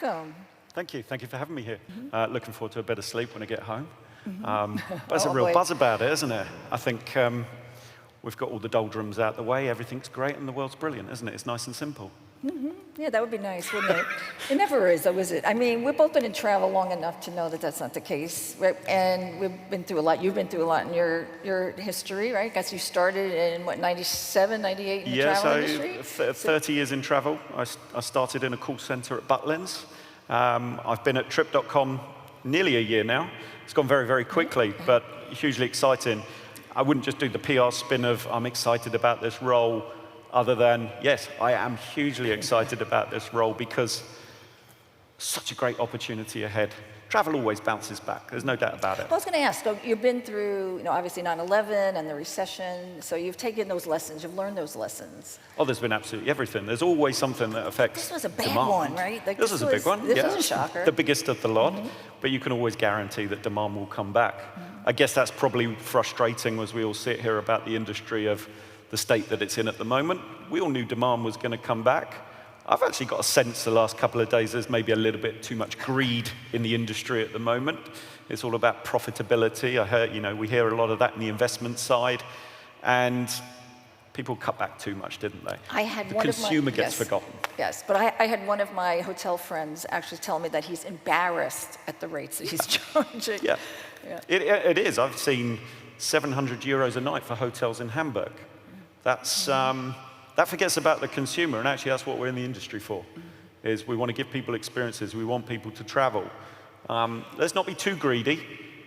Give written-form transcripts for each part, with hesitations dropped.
welcome. Thank you. Thank you for having me here. Looking forward to a bit of sleep when I get home. But there's Oh, a real boy. buzz about it, isn't it? I think we've got all the doldrums out the way. Everything's great and the world's brilliant, isn't it? It's nice and simple. Yeah, that would be nice, wouldn't it? It never is, though, is it? I mean, we've both been in travel long enough to know that that's not the case, right? And we've been through a lot. You've been through a lot in your history, right? I guess you started in, what, 97, 98 in the travel industry? 30 years in travel. I started in a call center at Butlins. I've been at Trip.com nearly a year now. It's gone very, very quickly, but hugely exciting. I wouldn't just do the PR spin of I'm excited about this role, other than, yes, I am hugely excited about this role because such a great opportunity ahead. Travel always bounces back, there's no doubt about it. Well, I was going to ask, so you've been through, obviously 9/11 and the recession, so you've taken those lessons, you've learned those lessons. Oh, there's been absolutely everything. There's always something that affects This was a bad demand. one, right? Like, this was a big one. This was a shocker. The biggest of the lot, but you can always guarantee that demand will come back. I guess that's probably frustrating as we all sit here about the industry of the state that it's in at the moment. We all knew demand was going to come back. I've actually got a sense the last couple of days there's maybe a little bit too much greed in the industry at the moment. It's all about profitability. I heard, we hear a lot of that in the investment side, and people cut back too much, didn't they? The consumer gets forgotten. Yes, but I had one of my hotel friends actually tell me that he's embarrassed at the rates that he's charging. Yeah. It is. I've seen 700 euros a night for hotels in Hamburg. That's, that forgets about the consumer, and actually that's what we're in the industry for, is we want to give people experiences, we want people to travel. Let's not be too greedy.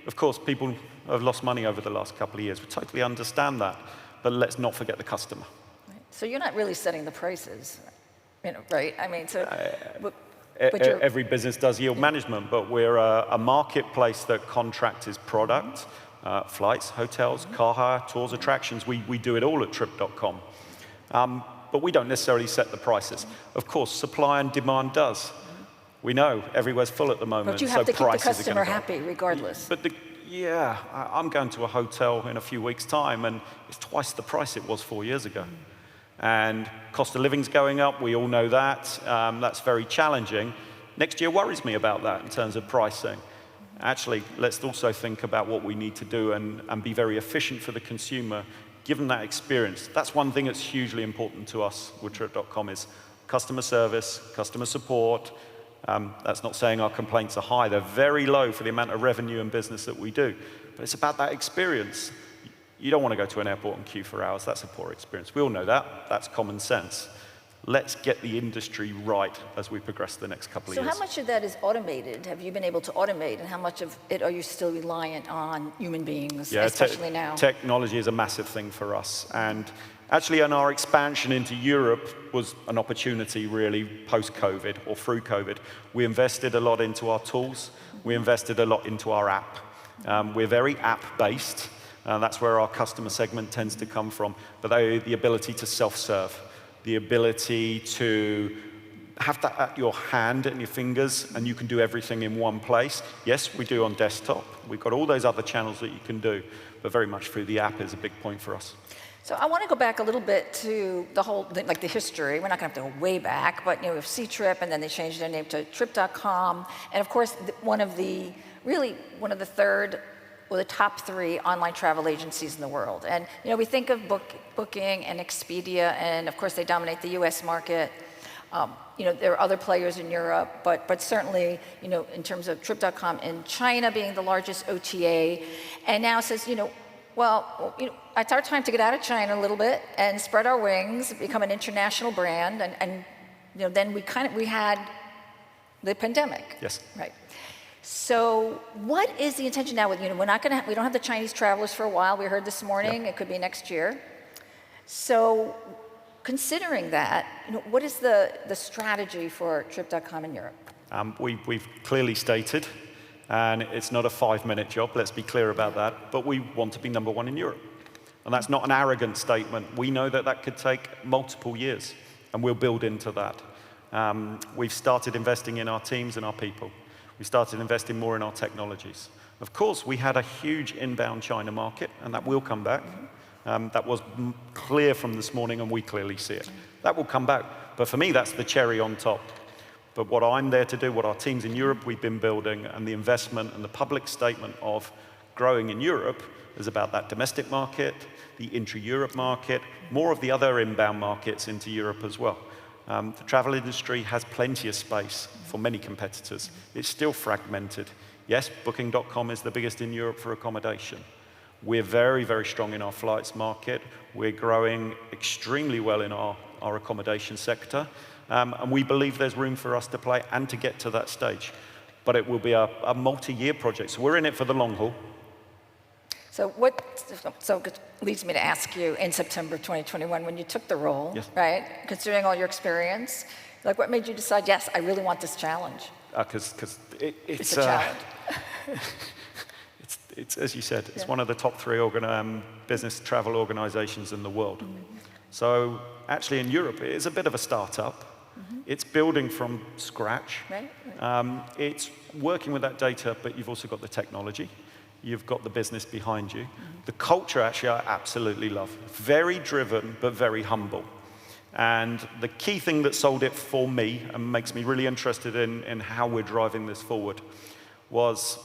Of course, people have lost money over the last couple of years. We totally understand that, but let's not forget the customer. Right. So you're not really setting the prices, right? I mean, so... Every business does yield management, but we're a marketplace that contracts its product, flights, hotels, car hire, tours, attractions. We do it all at Trip.com. But we don't necessarily set the prices. Of course, supply and demand does. We know everywhere's full at the moment, but you have so to keep the prices customer are going happy regardless. But I'm going to a hotel in a few weeks' time, and it's twice the price it was 4 years ago. And cost of living's going up, we all know that. That's very challenging. Next year worries me about that in terms of pricing. Actually, let's also think about what we need to do and be very efficient for the consumer, give them that experience. That's one thing that's hugely important to us with Trip.com is customer service, customer support. That's not saying our complaints are high. They're very low for the amount of revenue and business that we do. But it's about that experience. You don't want to go to an airport and queue for hours. That's a poor experience. We all know that. That's common sense. Let's get the industry right as we progress the next couple of years. So how much of that is automated? Have you been able to automate? And how much of it are you still reliant on human beings, especially now? Technology is a massive thing for us. And actually, in our expansion into Europe was an opportunity, really, post-COVID or through COVID. We invested a lot into our tools. We invested a lot into our app. We're very app-based. That's where our customer segment tends to come from. But the ability to self-serve, the ability to have that at your hand and your fingers, and you can do everything in one place. Yes, we do on desktop. We've got all those other channels that you can do, but very much through the app is a big point for us. So I want to go back a little bit to the whole, like the history. We're not going to have to go way back, but we have C-Trip, and then they changed their name to Trip.com. And of course, one of the top 3 online travel agencies in the world. And we think of Booking and Expedia, and of course they dominate the US market. There are other players in Europe, but certainly, in terms of Trip.com in China being the largest OTA, and now says, it's our time to get out of China a little bit and spread our wings, become an international brand, and then we had the pandemic. Yes. Right. So what is the intention now with, we don't have the Chinese travelers for a while. We heard this morning, It could be next year. So considering that, what is the strategy for Trip.com in Europe? We've clearly stated, and it's not a 5-minute job, let's be clear about that, but we want to be #1 in Europe. And that's not an arrogant statement. We know that that could take multiple years, and we'll build into that. We've started investing in our teams and our people. We started investing more in our technologies. Of course, we had a huge inbound China market, and that will come back. That was clear from this morning, and we clearly see it. That will come back. But for me, that's the cherry on top. But what I'm there to do, what our teams in Europe we've been building, and the investment and the public statement of growing in Europe is about that domestic market, the intra-Europe market, more of the other inbound markets into Europe as well. The travel industry has plenty of space for many competitors. It's still fragmented. Yes, Booking.com is the biggest in Europe for accommodation. We're very, very strong in our flights market. We're growing extremely well in our accommodation sector. And we believe there's room for us to play and to get to that stage. But it will be a multi-year project. So we're in it for the long haul. So it leads me to ask you, in September 2021, when you took the role, yes. right, considering all your experience, like what made you decide, yes, I really want this challenge? Because it's a challenge. It's, as you said, it's one of the top 3 business travel organizations in the world. So actually in Europe, it is a bit of a startup. It's building from scratch. Right. It's working with that data, but you've also got the technology. You've got the business behind you. The culture, actually, I absolutely love. Very driven, but very humble. And the key thing that sold it for me and makes me really interested in how we're driving this forward was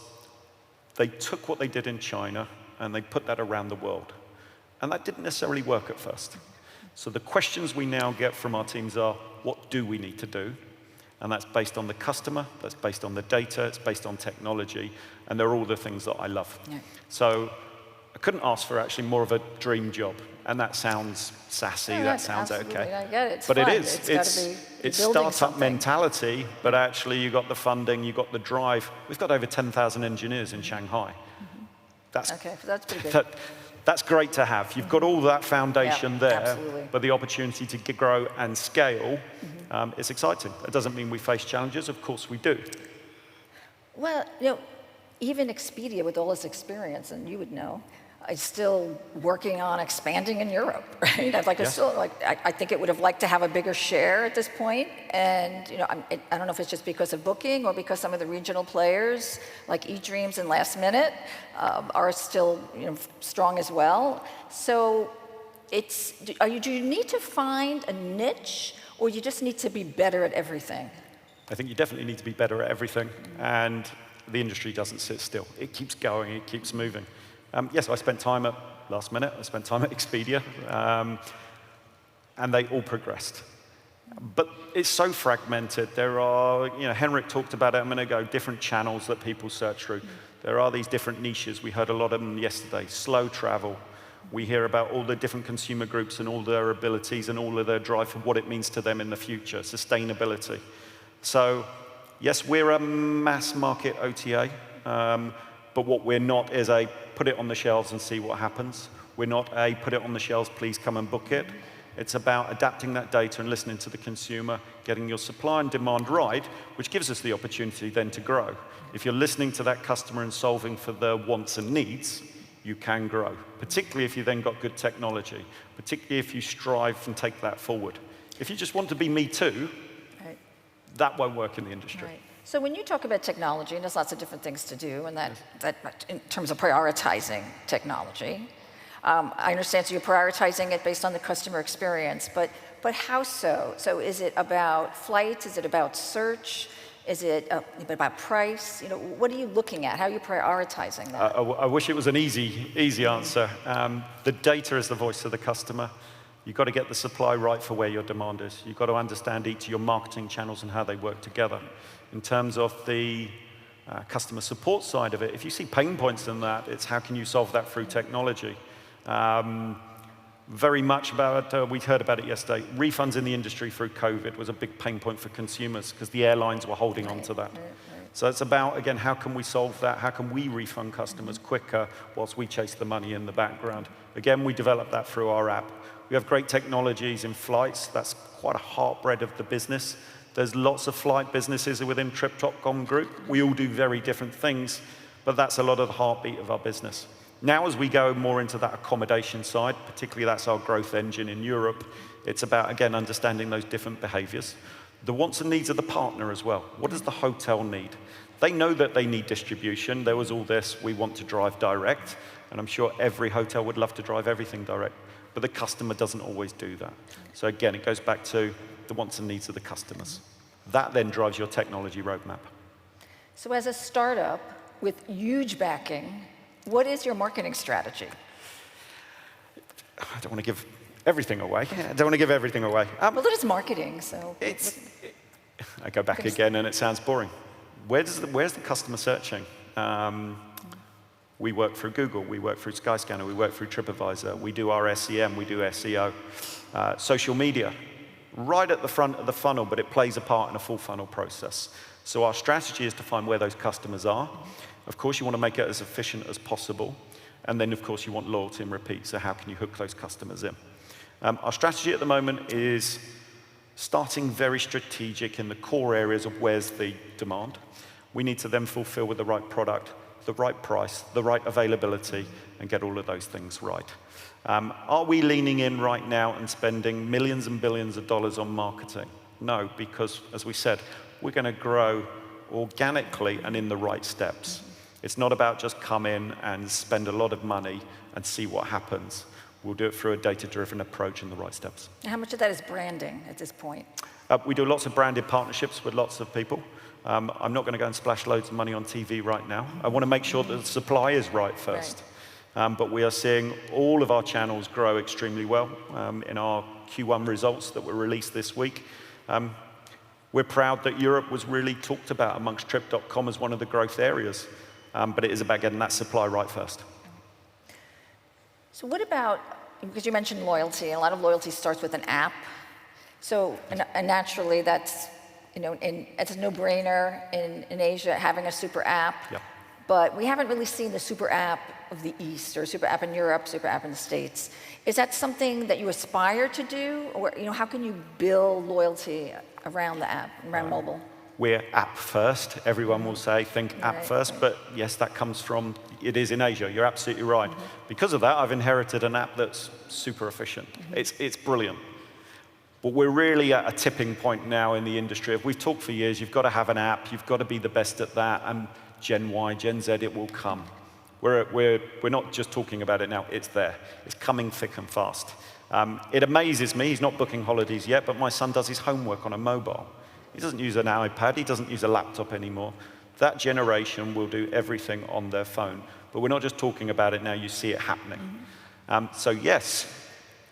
they took what they did in China and they put that around the world. And that didn't necessarily work at first. So the questions we now get from our teams are, what do we need to do? And that's based on the customer, that's based on the data, it's based on technology, and they're all the things that I love. Yeah. So I couldn't ask for actually more of a dream job. And that sounds sassy, that sounds okay. I get it. It's but fun. it is. It's startup something. Mentality, but actually you've got the funding, you've got the drive. We've got over 10,000 engineers in Shanghai. That's pretty good. That's great to have. You've got all that foundation there, absolutely. But the opportunity to grow and scale is exciting. It doesn't mean we face challenges. Of course we do. Well, even Expedia, with all its experience, and you would know, is still working on expanding in Europe, right? I think it would have liked to have a bigger share at this point. And I don't know if it's just because of Booking or because some of the regional players, like eDreams and Last Minute, are still strong as well. So do you need to find a niche, or you just need to be better at everything? I think you definitely need to be better at everything. And the industry doesn't sit still. It keeps going, it keeps moving. Yes, I spent time at Last Minute, I spent time at Expedia, and they all progressed. But it's so fragmented. There are, Henrik talked about it a minute ago, different channels that people search through. There are these different niches. We heard a lot of them yesterday. Slow travel. We hear about all the different consumer groups and all their abilities and all of their drive for what it means to them in the future, sustainability. So, yes, we're a mass market OTA, but what we're not is a put it on the shelves and see what happens. We're not a put it on the shelves, please come and book it. It's about adapting that data and listening to the consumer, getting your supply and demand right, which gives us the opportunity then to grow. If you're listening to that customer and solving for their wants and needs, you can grow, particularly if you then got good technology, particularly if you strive and take that forward. If you just want to be me too, right, that won't work in the industry. Right. So when you talk about technology, and there's lots of different things to do, and that in terms of prioritizing technology, I understand, so you're prioritizing it based on the customer experience, but how so? So is it about flights? Is it about search? Is it about price? What are you looking at? How are you prioritizing that? I wish it was an easy answer. The data is the voice of the customer. You've got to get the supply right for where your demand is. You've got to understand each of your marketing channels and how they work together. In terms of the customer support side of it, if you see pain points in that, it's how can you solve that through technology. Very much about, we heard about it yesterday, refunds in the industry through COVID was a big pain point for consumers because the airlines were holding on to that. So it's about, again, how can we solve that? How can we refund customers quicker whilst we chase the money in the background? Again, we developed that through our app. We have great technologies in flights. That's quite a heartbread of the business. There's lots of flight businesses within Trip.com group. We all do very different things, but that's a lot of the heartbeat of our business. Now, as we go more into that accommodation side, particularly that's our growth engine in Europe, it's about, again, understanding those different behaviors. The wants and needs of the partner as well. What does the hotel need? They know that they need distribution. There was all this, we want to drive direct, and I'm sure every hotel would love to drive everything direct, but the customer doesn't always do that. So again, it goes back to the wants and needs of the customers. That then drives your technology roadmap. So as a startup with huge backing, what is your marketing strategy? I don't want to give everything away. Well, it is marketing, so. I go back again, and it sounds boring. Where's the customer searching? We work through Google, we work through Skyscanner, we work through TripAdvisor, we do our SEM, we do SEO, social media, right at the front of the funnel, but it plays a part in a full funnel process. So our strategy is to find where those customers are. Of course, you want to make it as efficient as possible. And then, of course, you want loyalty and repeat. So how can you hook those customers in? Our strategy at the moment is starting very strategic in the core areas of where's the demand. We need to then fulfill with the right product, the right price, the right availability, and get all of those things right. Are we leaning in right now and spending millions and billions of dollars on marketing? No, because, as we said, we're going to grow organically and in the right steps. It's not about just come in and spend a lot of money and see what happens. We'll do it through a data-driven approach in the right steps. How much of that is branding at this point? We do lots of branded partnerships with lots of people. I'm not going to go and splash loads of money on TV right now. I want to make sure that the supply is right first. Right. But we are seeing all of our channels grow extremely well. In our Q1 results that were released this week, we're proud that Europe was really talked about amongst Trip.com as one of the growth areas. But it is about getting that supply right first. So what about, because you mentioned loyalty, and a lot of loyalty starts with an app. So and naturally, that's, it's a no-brainer in Asia having a super app. Yeah. But we haven't really seen the super app of the East, or super app in Europe, super app in the States. Is that something that you aspire to do? Or how can you build loyalty around the app, around mobile? We're app first. Everyone will say, think app first. But yes, that comes from, it is in Asia. You're absolutely right. Because of that, I've inherited an app that's super efficient. It's brilliant. But we're really at a tipping point now in the industry. If we've talked for years, you've got to have an app. You've got to be the best at that. And Gen Y, Gen Z, it will come. We're not just talking about it now. It's there. It's coming thick and fast. It amazes me. He's not booking holidays yet, but my son does his homework on a mobile. He doesn't use an iPad. He doesn't use a laptop anymore. That generation will do everything on their phone. But we're not just talking about it now. You see it happening. So yes,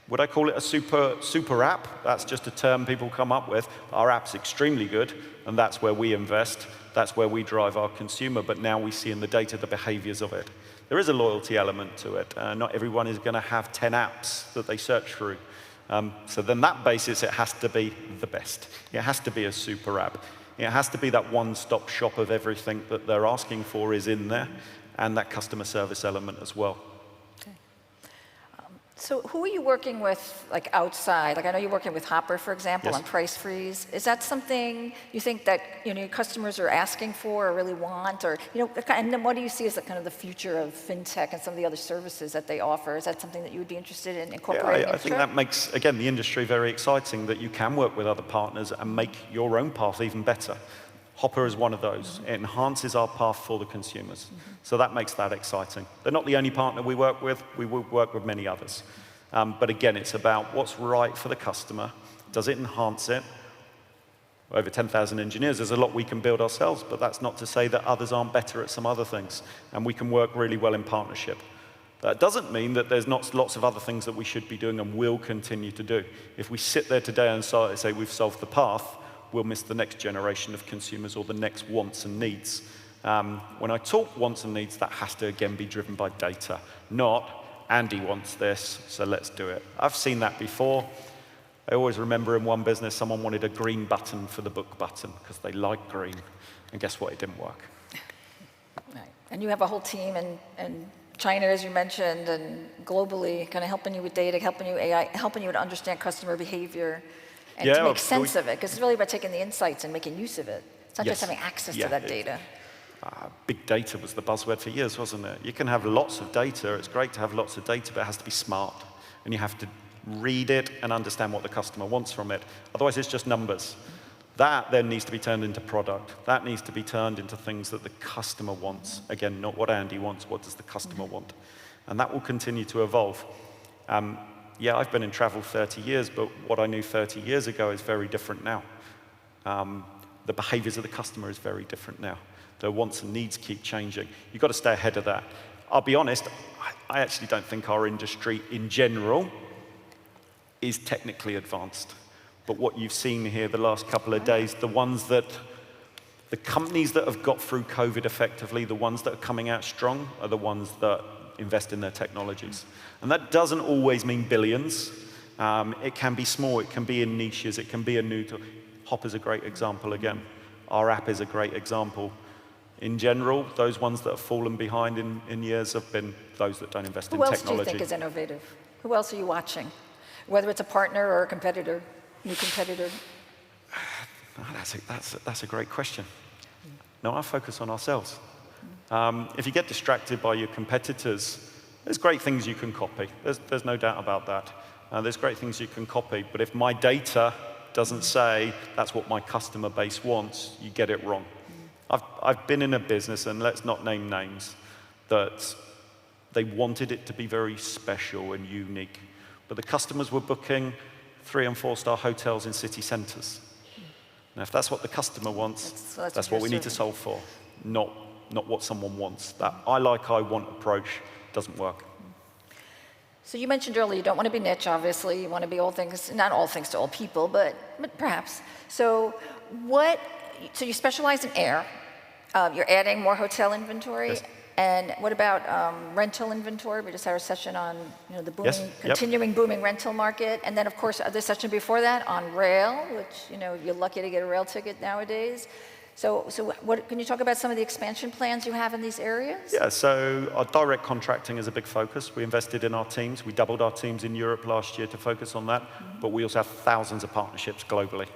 would I call it a super app? That's just a term people come up with. Our app's extremely good, and that's where we invest. That's where we drive our consumer. But now we see in the data the behaviors of it. There is a loyalty element to it. Not everyone is going to have 10 apps that they search through. So then that basis, it has to be the best. It has to be a super app. It has to be that one-stop shop of everything that they're asking for is in there, and that customer service element as well. Okay. So who are you working with, like outside? Like I know you're working with Hopper, for example, on price freeze. Is that something you think that your customers are asking for or really want, or and then what do you see as kind of the future of fintech and some of the other services that they offer? Is that something that you would be interested in incorporating? I think that makes, again, the industry very exciting, that you can work with other partners and make your own path even better. Hopper is one of those. It enhances our path for the consumers. So that makes that exciting. They're not the only partner we work with. We will work with many others. But again, it's about what's right for the customer. Does it enhance it? Over 10,000 engineers, there's a lot we can build ourselves, but that's not to say that others aren't better at some other things. And we can work really well in partnership. That doesn't mean that there's not lots of other things that we should be doing and will continue to do. If we sit there today and say we've solved the path, we'll miss the next generation of consumers or the next wants and needs. When I talk wants and needs, that has to, again, be driven by data, not Andy wants this, so let's do it. I've seen that before. I always remember in one business, someone wanted a green button for the book button because they like green. And guess what? It didn't work. Right. And you have a whole team in China, as you mentioned, and globally, kind of helping you with data, helping you AI, helping you to understand customer behavior. And to make sense of it, because it's really about taking the insights and making use of it. It's not just having access to that data. Big data was the buzzword for years, wasn't it? You can have lots of data. It's great to have lots of data, but it has to be smart. And you have to read it and understand what the customer wants from it. Otherwise, it's just numbers. That then needs to be turned into product. That needs to be turned into things that the customer wants. Again, not what Andy wants. What does the customer want? And that will continue to evolve. Yeah, I've been in travel 30 years, but what I knew 30 years ago is very different now. the behaviors of the customer is very different now. Their wants and needs keep changing. You've got to stay ahead of that. I'll be honest, I actually don't think our industry in general is technically advanced. But what you've seen here the last couple of days, the companies that have got through COVID effectively, the ones that are coming out strong, are the ones that invest in their technologies. And that doesn't always mean billions. It can be small, it can be in niches, it can be a new tool. Hop is a great example again. Our app is a great example. In general, those ones that have fallen behind in years have been those that don't invest in technology. Who else do you think is innovative? Who else are you watching? Whether it's a partner or a competitor, new competitor? That's a great question. No, I focus on ourselves. If you get distracted by your competitors, there's great things you can copy. There's no doubt about that. There's great things you can copy, but if my data doesn't say that's what my customer base wants, you get it wrong. I've been in a business, and let's not name names, that they wanted it to be very special and unique, but the customers were booking 3- and 4-star hotels in city centers. Now, if that's what the customer wants, that's what we need to solve for, not what someone wants. That I want approach doesn't work. So you mentioned earlier you don't want to be niche, obviously. You want to be all things, not all things to all people, but perhaps. So you specialize in air. You're adding more hotel inventory. Yes. And what about rental inventory? We just had a session on the booming, Yes. Yep. continuing booming rental market. And then, of course, the session before that on rail, which you're lucky to get a rail ticket nowadays. So can you talk about some of the expansion plans you have in these areas? Yeah, so our direct contracting is a big focus. We invested in our teams. We doubled our teams in Europe last year to focus on that. But we also have thousands of partnerships globally.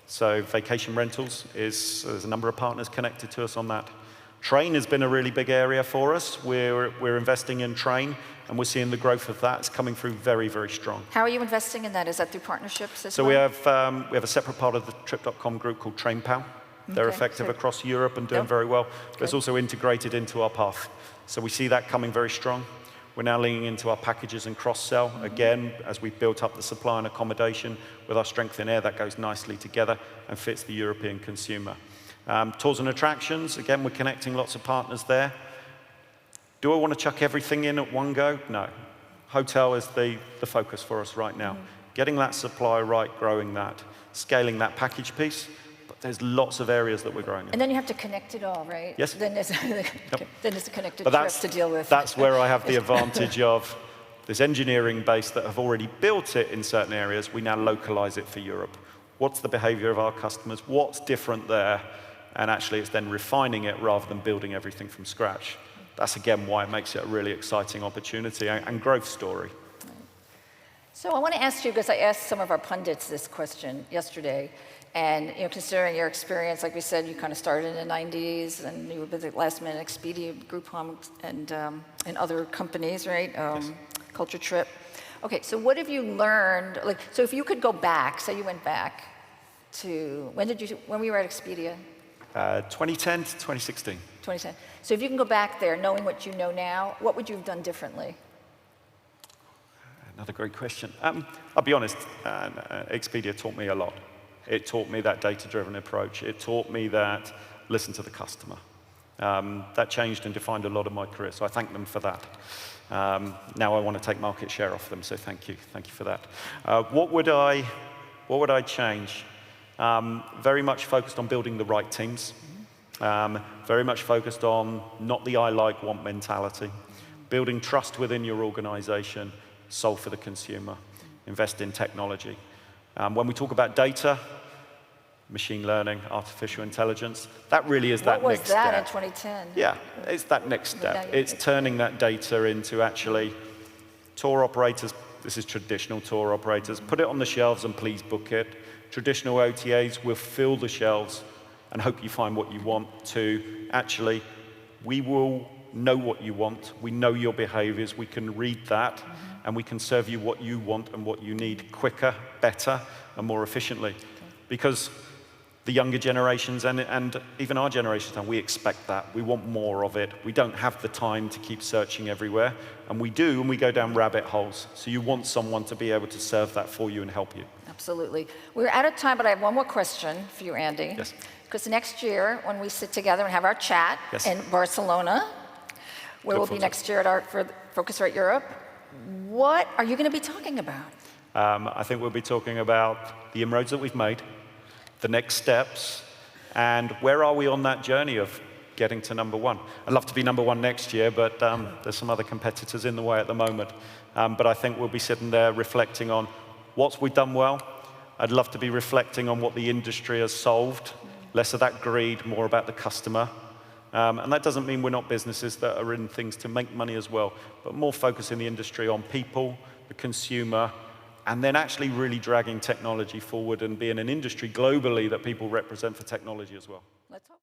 So vacation rentals there's a number of partners connected to us on that. Train has been a really big area for us. We're investing in train, and we're seeing the growth of that. It's coming through very, very strong. How are you investing in that? Is that through partnerships as so well? we have a separate part of the Trip.com group called TrainPal. They're effective across Europe and doing very well. But it's also integrated into our path. So we see that coming very strong. We're now leaning into our packages and cross-sell. Again, as we've built up the supply and accommodation with our strength in air, that goes nicely together and fits the European consumer. Tours and attractions, again, we're connecting lots of partners there. Do I want to chuck everything in at one go? No. Hotel is the focus for us right now. Getting that supply right, growing that, scaling that package piece. There's lots of areas that we're growing in. And then you have to connect it all, right? Yes. Then there's a connected trip to deal with. That's where I have the advantage of this engineering base that have already built it in certain areas. We now localize it for Europe. What's the behavior of our customers? What's different there? And actually, it's then refining it rather than building everything from scratch. That's, again, why it makes it a really exciting opportunity and growth story. So I want to ask you, because I asked some of our pundits this question yesterday, and considering your experience, like we said, you kind of started in the 90s, and you were with the Last Minute Expedia, Groupon, and other companies, right? Yes. Culture Trip. Okay, so what have you learned? So if you could go back, say you went back to when were you at Expedia? 2010 to 2016. 2010. So if you can go back there, knowing what you know now, what would you have done differently? Another great question. I'll be honest, Expedia taught me a lot. It taught me that data-driven approach. It taught me that listen to the customer. That changed and defined a lot of my career, so I thank them for that. Now I want to take market share off them, so thank you for that. What would I change? Very much focused on building the right teams. Very much focused on not the I like, want mentality. Building trust within your organization, solve for the consumer, invest in technology. When we talk about data, machine learning, artificial intelligence, that really is that next step. What was that in 2010? Yeah, it's that next step. It's turning that data into actually tour operators. This is traditional tour operators. Put it on the shelves and please book it. Traditional OTAs will fill the shelves and hope you find what you want. To actually, we will know what you want. We know your behaviors. We can read that, and we can serve you what you want and what you need quicker, better, and more efficiently. Because the younger generations and even our generation, we expect that. We want more of it. We don't have the time to keep searching everywhere. And we do, and we go down rabbit holes. So you want someone to be able to serve that for you and help you. Absolutely. We're out of time, but I have one more question for you, Andy. Yes. Because next year, when we sit together and have our chat Yes. in Barcelona, where we'll be next year for Phocuswright Europe, what are you going to be talking about? I think we'll be talking about the inroads that we've made, the next steps, and where are we on that journey of getting to number one. I'd love to be number one next year, but there's some other competitors in the way at the moment. But I think we'll be sitting there reflecting on what we've done well. I'd love to be reflecting on what the industry has solved, less of that greed, more about the customer. And that doesn't mean we're not businesses that are in things to make money as well, but more focus in the industry on people, the consumer, and then actually really dragging technology forward and being an industry globally that people represent for technology as well. Let's hope.